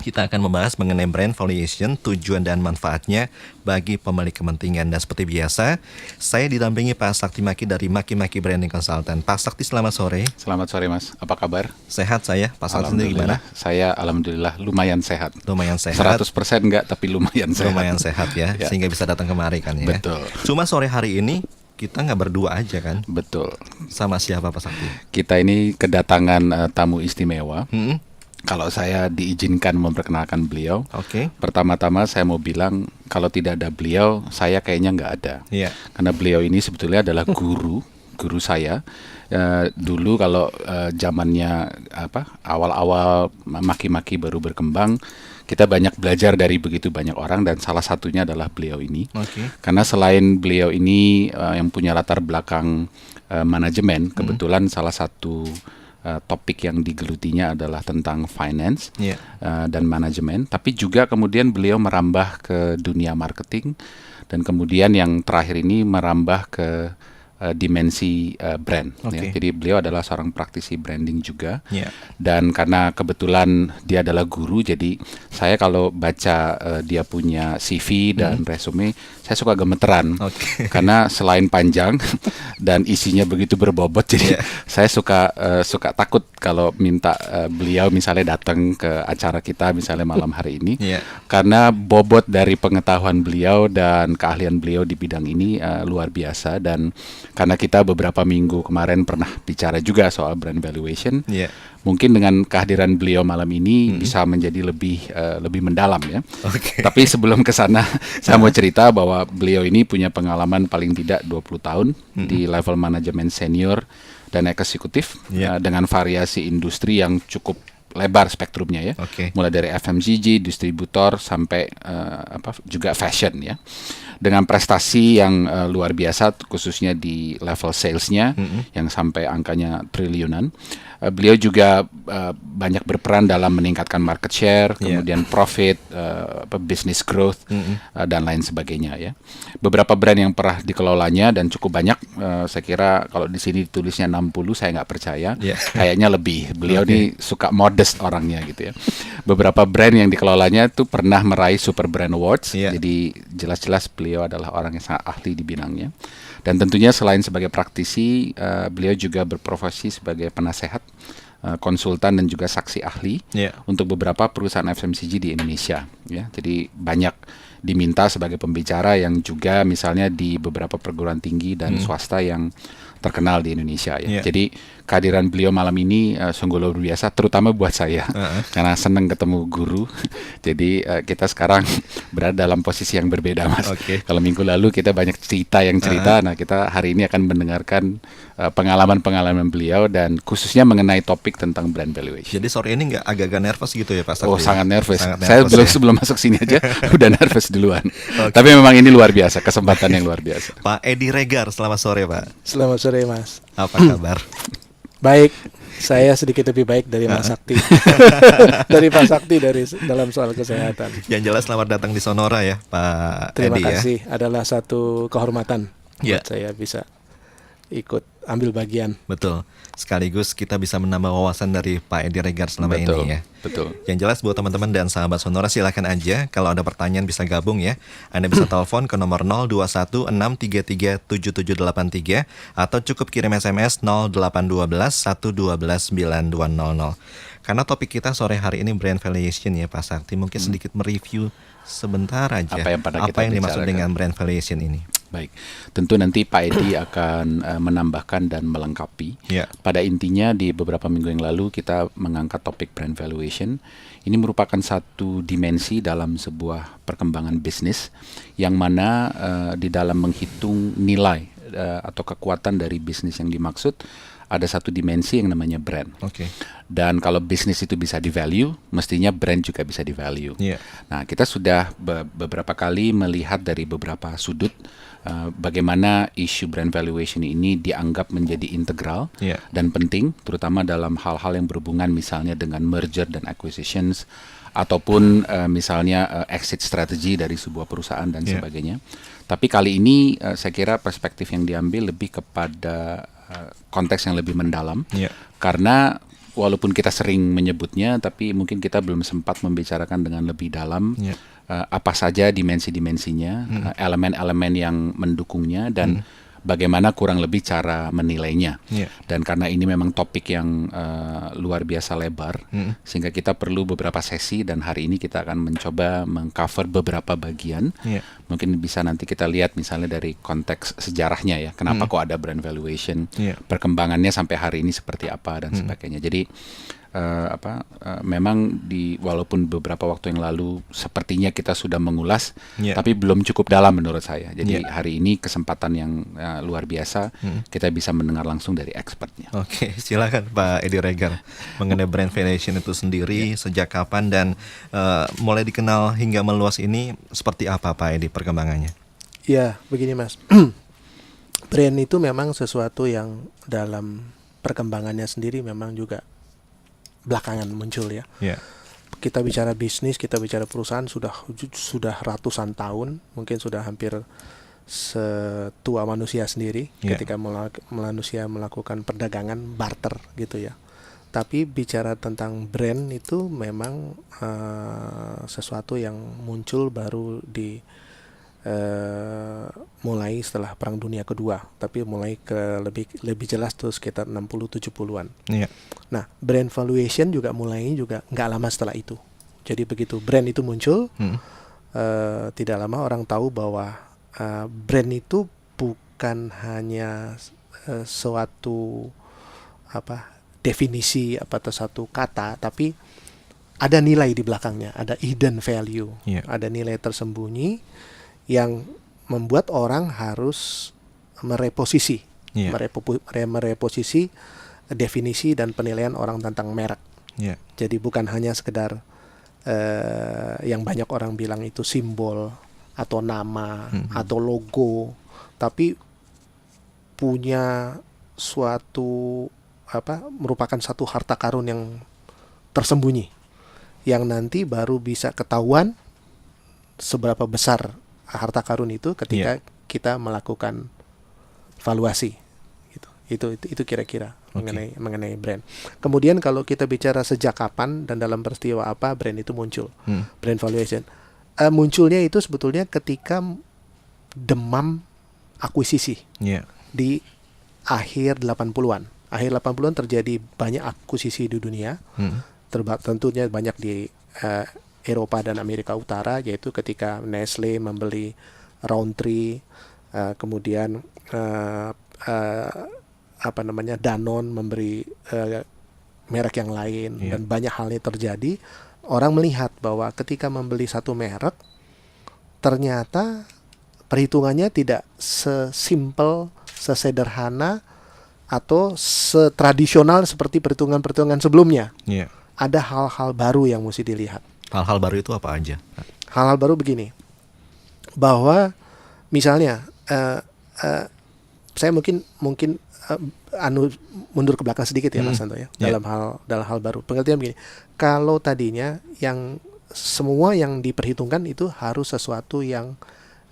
Kita akan membahas mengenai brand valuation, tujuan dan manfaatnya bagi pemilik kepentingan. Dan seperti biasa, saya didampingi Pak Sakti Maki dari Maki-Maki Branding Consultant. Pak Sakti, selamat sore. Selamat sore Mas, apa kabar? Sehat saya, Pak Sakti sendiri gimana? Saya alhamdulillah lumayan sehat. Lumayan sehat. 100% enggak, tapi lumayan sehat. Lumayan sehat ya, sehingga bisa datang kemari kan ya. Betul. Cuma sore hari ini kita nggak berdua aja kan? Betul. Sama siapa Pak Sakti? Kita ini kedatangan tamu istimewa. Hmm? Kalau saya diizinkan memperkenalkan beliau, Oke. pertama-tama saya mau bilang kalau tidak ada beliau, saya kayaknya nggak ada. Iya. Karena beliau ini sebetulnya adalah guru saya. Dulu kalau zamannya awal-awal Maki-Maki baru berkembang, kita banyak belajar dari begitu banyak orang dan salah satunya adalah beliau ini. Oke. Karena selain beliau ini yang punya latar belakang manajemen, kebetulan salah satu topik yang digelutinya adalah tentang finance dan manajemen, tapi juga kemudian beliau merambah ke dunia marketing dan kemudian yang terakhir ini merambah ke dimensi brand. Ya. Jadi beliau adalah seorang praktisi branding juga. Dan karena kebetulan dia adalah guru, jadi saya kalau baca dia punya CV dan resume, saya suka gemeteran. Karena selain panjang dan isinya begitu berbobot, jadi saya suka takut kalau minta beliau misalnya datang ke acara kita misalnya malam hari ini. Karena bobot dari pengetahuan beliau dan keahlian beliau di bidang ini luar biasa, dan karena kita beberapa minggu kemarin pernah bicara juga soal brand valuation, mungkin dengan kehadiran beliau malam ini bisa menjadi lebih mendalam ya. Tapi sebelum ke sana, saya mau cerita bahwa beliau ini punya pengalaman paling tidak 20 tahun di level manajemen senior dan eksekutif dengan variasi industri yang cukup lebar spektrumnya ya. Mulai dari FMCG, distributor sampai juga fashion ya. Dengan prestasi yang luar biasa khususnya di level salesnya yang sampai angkanya triliunan. Beliau juga banyak berperan dalam meningkatkan market share, kemudian profit, business growth dan lain sebagainya ya. Beberapa brand yang pernah dikelolanya dan cukup banyak, saya kira kalau di sini ditulisnya 60, saya nggak percaya. Kayaknya lebih. Beliau ini suka modest orangnya gitu ya. Beberapa brand yang dikelolanya itu pernah meraih Super Brand Awards. Jadi jelas-jelas beliau adalah orang yang sangat ahli di bidangnya. Dan tentunya selain sebagai praktisi, beliau juga berprofesi sebagai penasehat, konsultan dan juga saksi ahli untuk beberapa perusahaan FMCG di Indonesia. Ya, jadi banyak diminta sebagai pembicara yang juga misalnya di beberapa perguruan tinggi dan swasta yang terkenal di Indonesia ya. Jadi kehadiran beliau malam ini sungguh luar biasa, terutama buat saya karena senang ketemu guru. Jadi kita sekarang berada dalam posisi yang berbeda, Mas. Kalau minggu lalu kita banyak cerita, nah kita hari ini akan mendengarkan pengalaman-pengalaman beliau dan khususnya mengenai topik tentang brand valuation. Jadi sore ini agak-agak nervous gitu ya Pak Sakti? Oh, sangat nervous. Saya sebelum masuk sini aja udah nervous duluan. Tapi memang ini luar biasa, kesempatan yang luar biasa. Pak Edi Regar, selamat sore Pak. Selamat sore Mas. Apa kabar? Baik, saya sedikit lebih baik dari Mas Sakti. Dari Pak Sakti dalam soal kesehatan. Yang jelas selamat datang di Sonora ya Pak Terima Edi. kasih, adalah satu kehormatan buat saya bisa ikut ambil bagian. Betul. Sekaligus kita bisa menambah wawasan dari Pak Edi Regar selama ini ya. Betul. Yang jelas buat teman-teman dan sahabat Sonora, silakan aja kalau ada pertanyaan bisa gabung ya. Anda bisa telepon ke nomor 0216337783 atau cukup kirim SMS 081211292000. Karena topik kita sore hari ini brand valuation ya Pak Sakti, mungkin sedikit mereview sebentar aja apa yang dimaksud dengan brand valuation ini. Baik, tentu nanti Pak Edi akan menambahkan dan melengkapi. Pada intinya di beberapa minggu yang lalu kita mengangkat topik brand valuation. Ini merupakan satu dimensi dalam sebuah perkembangan bisnis yang mana di dalam menghitung nilai atau kekuatan dari bisnis yang dimaksud, ada satu dimensi yang namanya brand. Dan kalau bisnis itu bisa di-value, mestinya brand juga bisa di-value. Nah, kita sudah beberapa kali melihat dari beberapa sudut bagaimana isu brand valuation ini dianggap menjadi integral dan penting, terutama dalam hal-hal yang berhubungan misalnya dengan merger dan acquisitions, ataupun misalnya exit strategy dari sebuah perusahaan dan sebagainya. Tapi kali ini saya kira perspektif yang diambil lebih kepada konteks yang lebih mendalam, karena walaupun kita sering menyebutnya, tapi mungkin kita belum sempat membicarakan dengan lebih dalam apa saja dimensi-dimensinya, elemen-elemen yang mendukungnya, dan bagaimana kurang lebih cara menilainya. Dan karena ini memang topik yang luar biasa lebar, sehingga kita perlu beberapa sesi, dan hari ini kita akan mencoba mengcover beberapa bagian. Mungkin bisa nanti kita lihat misalnya dari konteks sejarahnya ya, kenapa kok ada brand valuation, perkembangannya sampai hari ini seperti apa dan sebagainya. Jadi memang walaupun beberapa waktu yang lalu sepertinya kita sudah mengulas, tapi belum cukup dalam menurut saya. Jadi hari ini kesempatan yang luar biasa, kita bisa mendengar langsung dari expertnya. Oke, silakan Pak Edi Regar mengenai brand valuation itu sendiri, sejak kapan dan mulai dikenal hingga meluas ini seperti apa Pak Edi perkembangannya? Ya, begini Mas. Brand itu memang sesuatu yang dalam perkembangannya sendiri memang juga belakangan muncul ya. Kita bicara bisnis, kita bicara perusahaan sudah ratusan tahun, mungkin sudah hampir setua manusia sendiri ketika manusia melakukan perdagangan barter gitu ya. Tapi bicara tentang brand itu memang sesuatu yang muncul baru mulai setelah Perang Dunia Kedua, tapi mulai ke lebih jelas tuh sekitar 60-70-an. Nah, brand valuation juga nggak lama setelah itu. Jadi begitu brand itu muncul, tidak lama orang tahu bahwa brand itu bukan hanya suatu definisi atau satu kata, tapi ada nilai di belakangnya, ada hidden value, ada nilai tersembunyi yang membuat orang harus mereposisi definisi dan penilaian orang tentang merek. Jadi bukan hanya sekedar yang banyak orang bilang itu simbol atau nama atau logo, tapi punya suatu merupakan satu harta karun yang tersembunyi, yang nanti baru bisa ketahuan seberapa besar harta karun itu ketika kita melakukan valuasi. Itu kira-kira mengenai brand. Kemudian kalau kita bicara sejak kapan dan dalam peristiwa apa brand itu muncul, brand valuation munculnya itu sebetulnya ketika demam akuisisi di akhir 80-an. Akhir 80-an terjadi banyak akuisisi di dunia, tentunya banyak di Eropa dan Amerika Utara, yaitu ketika Nestle membeli Rowntree, kemudian Danone memberi merek yang lain, dan banyak halnya terjadi. Orang melihat bahwa ketika membeli satu merek, ternyata perhitungannya tidak sesimpel, sesederhana atau setradisional seperti perhitungan-perhitungan sebelumnya. Ada hal-hal baru yang mesti dilihat. Hal-hal baru itu apa aja? Hal-hal baru begini, bahwa misalnya saya mungkin mundur ke belakang sedikit ya Mas Santo ya, dalam hal baru. Pengertian begini, kalau tadinya yang semua yang diperhitungkan itu harus sesuatu yang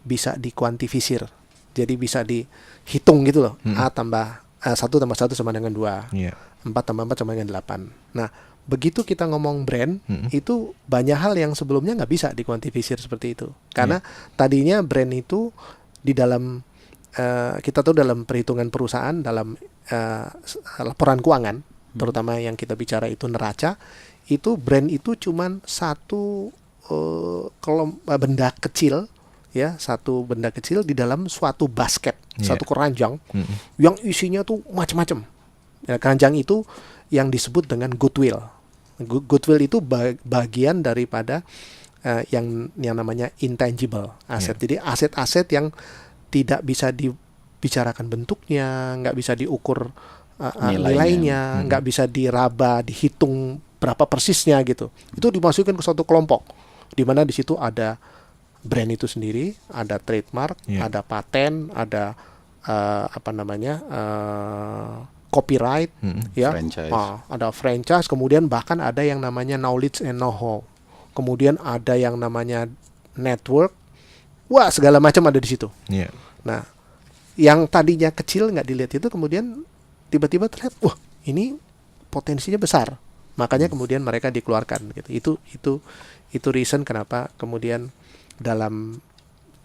bisa dikuantifisir, jadi bisa dihitung gitu loh. 1 tambah 1 sama dengan 2, 4 tambah 4 sama dengan 8. Nah, begitu kita ngomong brand, itu banyak hal yang sebelumnya nggak bisa dikuantifisir seperti itu. Karena tadinya brand itu di dalam kita tahu dalam perhitungan perusahaan, dalam laporan keuangan, terutama yang kita bicara itu neraca, itu brand itu cuman satu benda kecil, ya, satu benda kecil di dalam suatu basket, satu keranjang yang isinya tuh macam-macam. Ya, keranjang itu yang disebut dengan goodwill. Goodwill itu bagian daripada yang namanya intangible asset. Jadi aset-aset yang tidak bisa dibicarakan bentuknya, nggak bisa diukur nilainya, nggak bisa diraba, dihitung berapa persisnya gitu. Itu dimasukkan ke suatu kelompok, di mana di situ ada brand itu sendiri, ada trademark, ada paten, ada copyright, franchise. Ada franchise, kemudian bahkan ada yang namanya knowledge and know-how, kemudian ada yang namanya network, segala macam ada di situ. Nah, yang tadinya kecil nggak dilihat itu kemudian tiba-tiba terlihat, ini potensinya besar. Makanya kemudian mereka dikeluarkan gitu. Itu reason kenapa kemudian dalam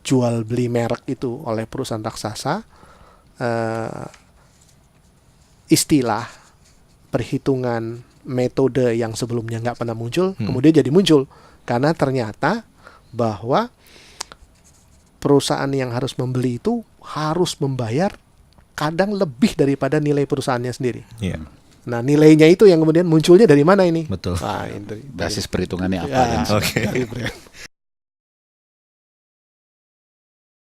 jual beli merek itu oleh perusahaan raksasa, istilah, perhitungan, metode yang sebelumnya nggak pernah muncul kemudian jadi muncul karena ternyata bahwa perusahaan yang harus membeli itu harus membayar kadang lebih daripada nilai perusahaannya sendiri. Yeah. Nah, nilainya itu yang kemudian munculnya dari mana ini? Betul. Nah, Basis perhitungannya apa? ya, Oke. dari brand.